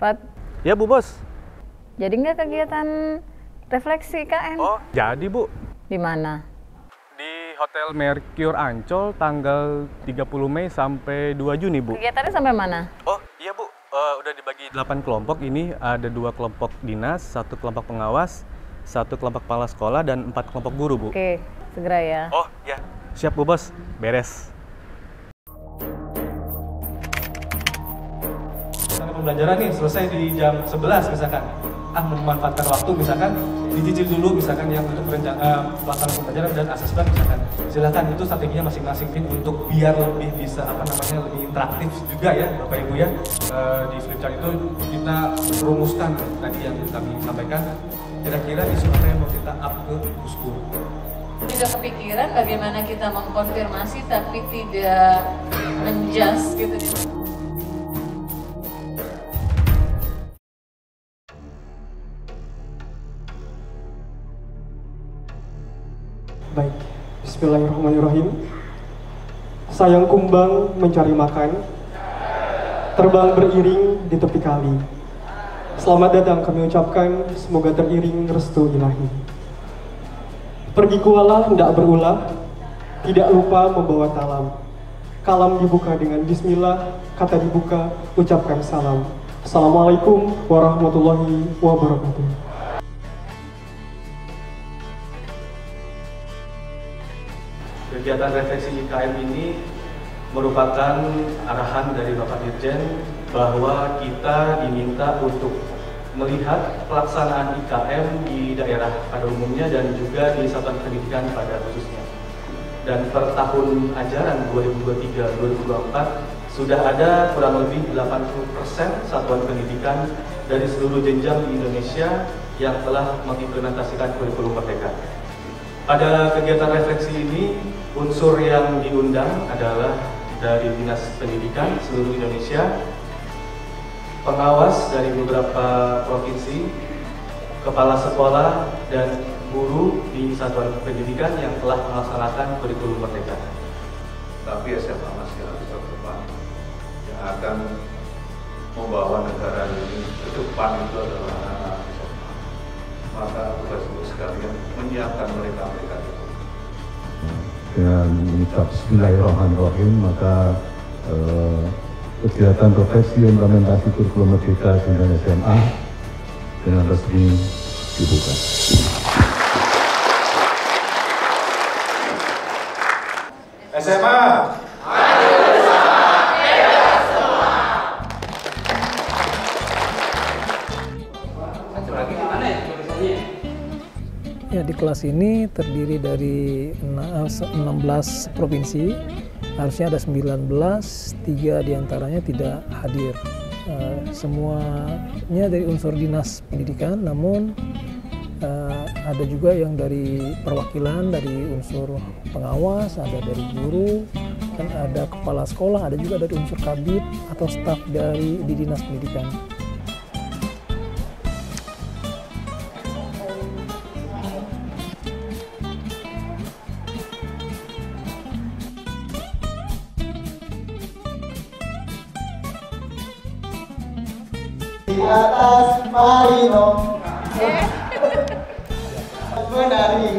Fat, Ya Bu Bos. jadi nggak kegiatan refleksi IKM? Oh, jadi Bu. Di mana? Di Hotel Mercure Ancol tanggal 30 Mei sampai 2 Juni Bu. Kegiatannya sampai mana? Oh iya Bu, udah dibagi 8 kelompok. Ini ada 2 kelompok dinas, 1 kelompok pengawas, 1 kelompok kepala sekolah, dan 4 kelompok guru Bu. Oke, segera ya. Oh ya, siap Bu Bos, beres. Pembelajaran nih selesai di jam 11 misalkan, memanfaatkan waktu misalkan dicicil dulu misalkan yang untuk pelaksanaan pembelajaran dan asesmen misalkan, silakan, itu strateginya masing-masing tim untuk biar lebih bisa lebih interaktif juga ya Bapak Ibu ya. Di flipchart itu kita rumuskan tadi yang kami sampaikan, kira-kira isu apa yang mau kita up ke Busku. Tidak kepikiran bagaimana kita mengkonfirmasi tapi tidak menjudge gitu. Baik, bismillahirrahmanirrahim. Sayang kumbang mencari makan, terbang beriring di tepi kali. Selamat datang kami ucapkan, semoga teriring restu ilahi. Pergi kualah hendak berulah, tidak lupa membawa talam. Kalam dibuka dengan bismillah, kata dibuka, ucapkan salam. Assalamualaikum warahmatullahi wabarakatuh. Kegiatan refleksi IKM ini merupakan arahan dari Bapak Dirjen bahwa kita diminta untuk melihat pelaksanaan IKM di daerah pada umumnya dan juga di satuan pendidikan pada khususnya. Dan per tahun ajaran 2023-2024 sudah ada kurang lebih 80% satuan pendidikan dari seluruh jenjang di Indonesia yang telah mengimplementasikan kurikulum Merdeka. Pada kegiatan refleksi ini, unsur yang diundang adalah dari Dinas Pendidikan seluruh Indonesia, pengawas dari beberapa provinsi, kepala sekolah, dan guru di satuan pendidikan yang telah melaksanakan kurikulum Merdeka. Tapi SMA masih harus terdepan, yang akan membawa negara ini ke depan itu adalah anak-anak SMA. Maka tugas ibu sekalian menyiapkan mereka itu. Dengan mengucap Bismillahirrahmanirrahim, maka kegiatan refleksi implementasi kurikulum Merdeka jenjang SMA dengan resmi dibuka. SMA. Ya, di kelas ini terdiri dari 16 provinsi, harusnya ada 19, 3 diantaranya tidak hadir. Semuanya dari unsur dinas pendidikan, namun ada juga yang dari perwakilan, dari unsur pengawas, ada dari guru, dan ada kepala sekolah, ada juga dari unsur kabit atau staf di dinas pendidikan. Di atas marino menari.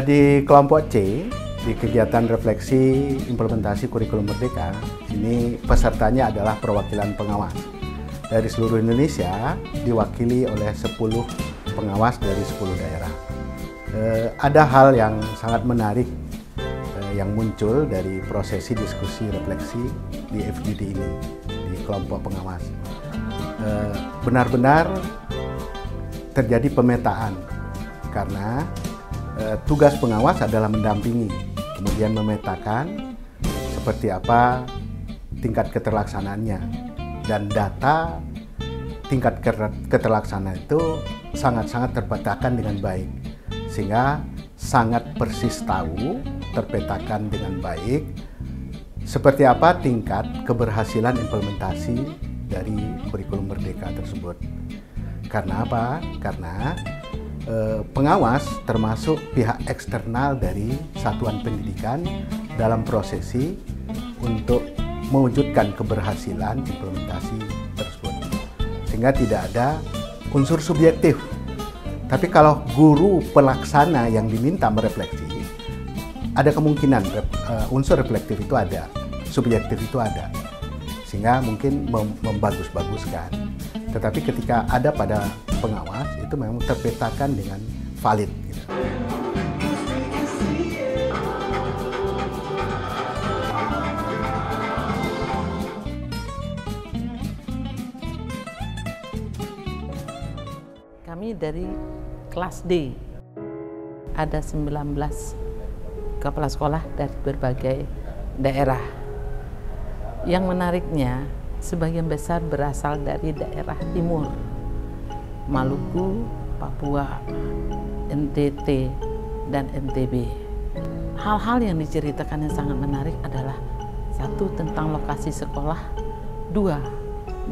Di kelompok C, di kegiatan refleksi implementasi kurikulum Merdeka, ini pesertanya adalah perwakilan pengawas dari seluruh Indonesia, diwakili oleh 10 pengawas dari 10 daerah. Ada hal yang sangat menarik yang muncul dari prosesi diskusi refleksi di FGD ini, di kelompok pengawas. Benar-benar terjadi pemetaan, karena tugas pengawas adalah mendampingi, kemudian memetakan seperti apa tingkat keterlaksanaannya, dan data tingkat keterlaksanaan itu sangat-sangat terpetakan dengan baik, sehingga sangat persis tahu, terpetakan dengan baik seperti apa tingkat keberhasilan implementasi dari kurikulum Merdeka tersebut. Karena apa? Karena pengawas termasuk pihak eksternal dari satuan pendidikan dalam prosesi untuk mewujudkan keberhasilan implementasi tersebut. Sehingga tidak ada unsur subjektif. Tapi kalau guru pelaksana yang diminta merefleksi, ada kemungkinan unsur reflektif itu ada, subjektif itu ada. Sehingga mungkin membagus-baguskan. Tetapi ketika ada pada pengawas, itu memang terpetakan dengan valid. Kami dari kelas D, ada 19 kepala sekolah dari berbagai daerah. Yang menariknya, sebagian besar berasal dari daerah timur, Maluku, Papua, NTT, dan NTB. Hal-hal yang diceritakan yang sangat menarik adalah satu, tentang lokasi sekolah, dua,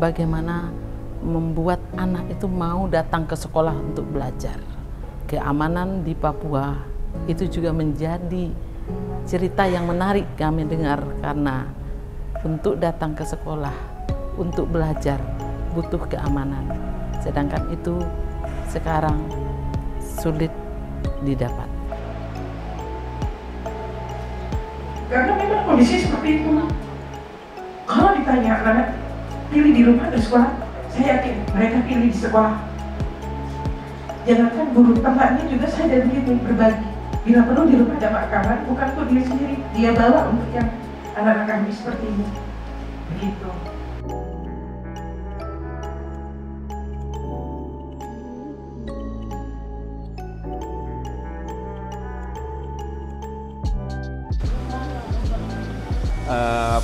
bagaimana membuat anak itu mau datang ke sekolah untuk belajar. Keamanan di Papua itu juga menjadi cerita yang menarik kami dengar, karena untuk datang ke sekolah, untuk belajar, butuh keamanan. Sedangkan itu sekarang sulit didapat. Karena memang kondisi seperti itu. Kalau ditanya anak pilih di rumah atau sekolah, saya yakin mereka pilih di sekolah. Jangankan guru, tempatnya juga saya dan begitu berbagi. Bila perlu di rumah ada makanan, bukan untuk diri sendiri, dia bawa untuk yang anak-anak kami seperti ini. Begitu.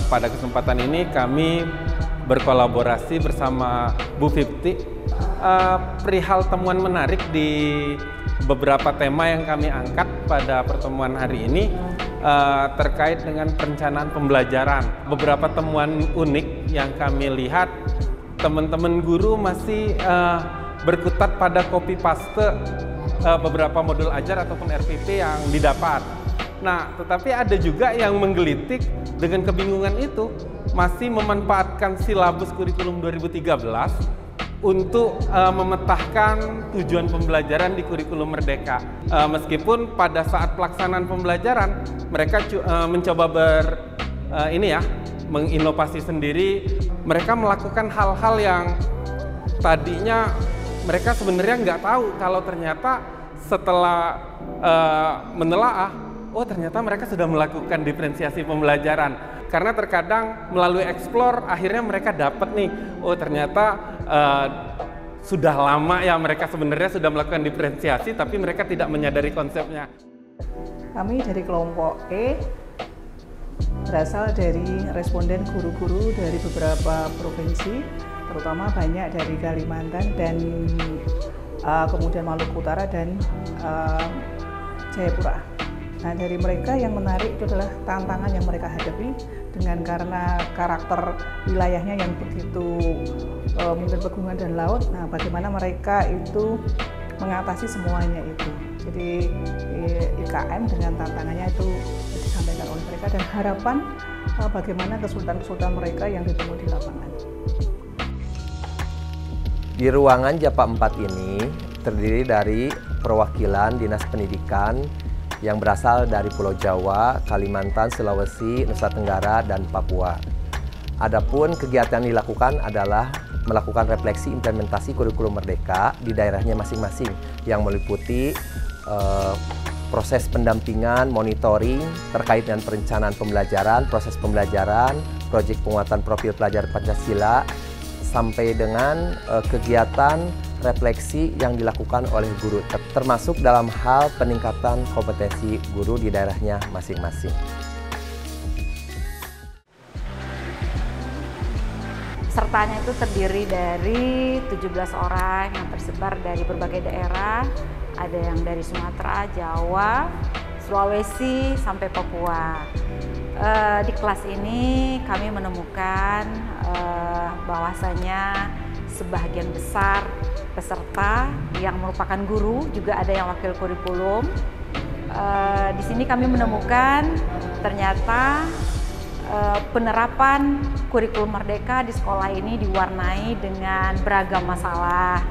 Pada kesempatan ini kami berkolaborasi bersama Bu Fifty perihal temuan menarik di beberapa tema yang kami angkat pada pertemuan hari ini terkait dengan perencanaan pembelajaran. Beberapa temuan unik yang kami lihat, teman-teman guru masih berkutat pada copy paste beberapa modul ajar ataupun RPP yang didapat. Nah, tetapi ada juga yang menggelitik dengan kebingungan itu, masih memanfaatkan silabus kurikulum 2013 untuk memetakan tujuan pembelajaran di kurikulum Merdeka. Meskipun pada saat pelaksanaan pembelajaran mereka mencoba menginovasi sendiri, mereka melakukan hal-hal yang tadinya mereka sebenarnya nggak tahu, kalau ternyata setelah menelaah, oh ternyata mereka sudah melakukan diferensiasi pembelajaran. Karena terkadang melalui explore akhirnya mereka dapat nih, oh ternyata sudah lama ya mereka sebenarnya sudah melakukan diferensiasi, tapi mereka tidak menyadari konsepnya. Kami dari kelompok E berasal dari responden guru-guru dari beberapa provinsi, terutama banyak dari Kalimantan dan kemudian Maluku Utara dan Jayapura. Nah, dari mereka yang menarik itu adalah tantangan yang mereka hadapi dengan karena karakter wilayahnya yang begitu mungkin pegunungan dan laut. Nah, bagaimana mereka itu mengatasi semuanya itu. Jadi IKM dengan tantangannya itu disampaikan oleh mereka dan harapan bagaimana kesulitan-kesulitan mereka yang ditemui di lapangan. Di ruangan JAPA 4 ini terdiri dari perwakilan Dinas Pendidikan yang berasal dari Pulau Jawa, Kalimantan, Sulawesi, Nusa Tenggara, dan Papua. Adapun kegiatan yang dilakukan adalah melakukan refleksi implementasi kurikulum Merdeka di daerahnya masing-masing yang meliputi proses pendampingan, monitoring terkait dengan perencanaan pembelajaran, proses pembelajaran, proyek penguatan profil pelajar Pancasila, sampai dengan kegiatan refleksi yang dilakukan oleh guru, termasuk dalam hal peningkatan kompetensi guru di daerahnya masing-masing. Pesertanya itu terdiri dari 17 orang yang tersebar dari berbagai daerah, ada yang dari Sumatera, Jawa, Sulawesi, sampai Papua. Di kelas ini kami menemukan bahwasanya sebagian besar peserta yang merupakan guru, juga ada yang wakil kurikulum. Di sini kami menemukan ternyata penerapan kurikulum merdeka di sekolah ini diwarnai dengan beragam masalah.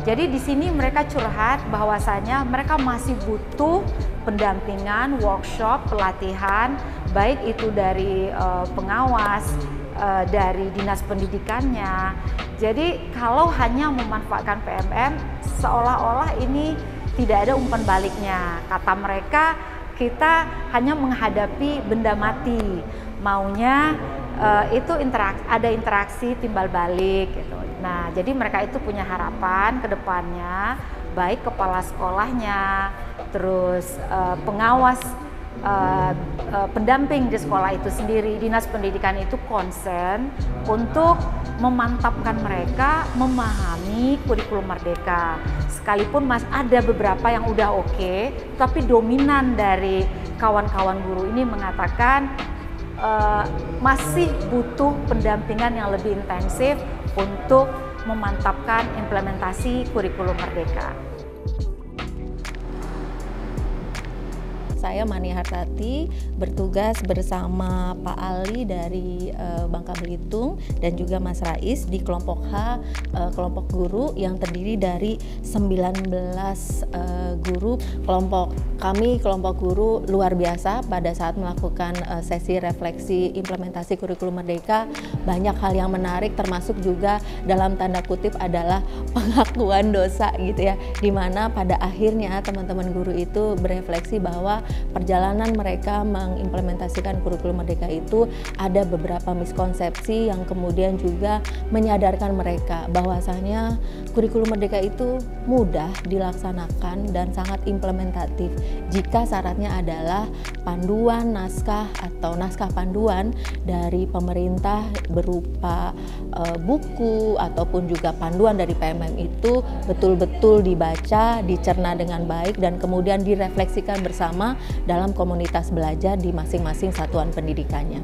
Jadi di sini mereka curhat bahwasanya mereka masih butuh pendampingan, workshop, pelatihan, baik itu dari pengawas, dari dinas pendidikannya. Jadi kalau hanya memanfaatkan PMM, seolah-olah ini tidak ada umpan baliknya. Kata mereka, kita hanya menghadapi benda mati. Maunya itu ada interaksi timbal balik gitu. Nah, jadi mereka itu punya harapan ke depannya, baik kepala sekolahnya, terus pengawas, pendamping di sekolah itu sendiri, dinas pendidikan itu concern untuk memantapkan mereka memahami kurikulum merdeka. Sekalipun ada beberapa yang udah oke, tapi dominan dari kawan-kawan guru ini mengatakan masih butuh pendampingan yang lebih intensif untuk memantapkan implementasi kurikulum merdeka. Saya Mani Hartati bertugas bersama Pak Ali dari Bangka Belitung dan juga Mas Rais di kelompok H, kelompok guru yang terdiri dari 19 guru. Kelompok guru luar biasa pada saat melakukan sesi refleksi implementasi kurikulum merdeka. Banyak hal yang menarik, termasuk juga dalam tanda kutip adalah pengakuan dosa gitu ya, dimana pada akhirnya teman-teman guru itu berefleksi bahwa perjalanan mereka mengimplementasikan kurikulum merdeka itu ada beberapa miskonsepsi yang kemudian juga menyadarkan mereka bahwasanya kurikulum merdeka itu mudah dilaksanakan dan sangat implementatif jika syaratnya adalah panduan naskah atau naskah panduan dari pemerintah berupa buku ataupun juga panduan dari PMM itu betul-betul dibaca, dicerna dengan baik dan kemudian direfleksikan bersama dalam komunitas belajar di masing-masing satuan pendidikannya.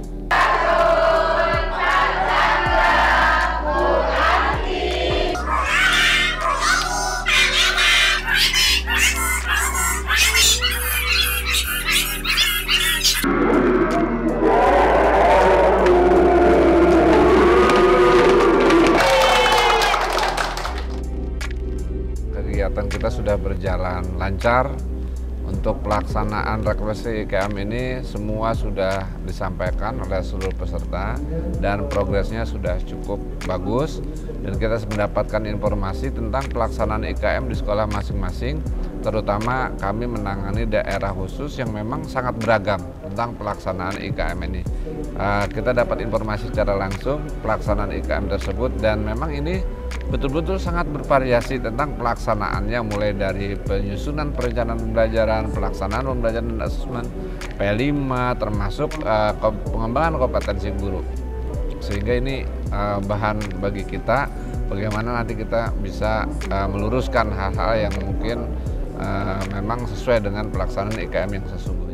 Kegiatan kita sudah berjalan lancar. Untuk pelaksanaan refleksi IKM ini semua sudah disampaikan oleh seluruh peserta dan progresnya sudah cukup bagus dan kita mendapatkan informasi tentang pelaksanaan IKM di sekolah masing-masing, terutama kami menangani daerah khusus yang memang sangat beragam tentang pelaksanaan IKM ini. Kita dapat informasi secara langsung pelaksanaan IKM tersebut dan memang ini betul-betul sangat bervariasi tentang pelaksanaannya, mulai dari penyusunan perencanaan pembelajaran, pelaksanaan pembelajaran dan asesmen, P5, termasuk pengembangan kompetensi guru. Sehingga ini bahan bagi kita bagaimana nanti kita bisa meluruskan hal-hal yang mungkin memang sesuai dengan pelaksanaan IKM yang sesungguhnya.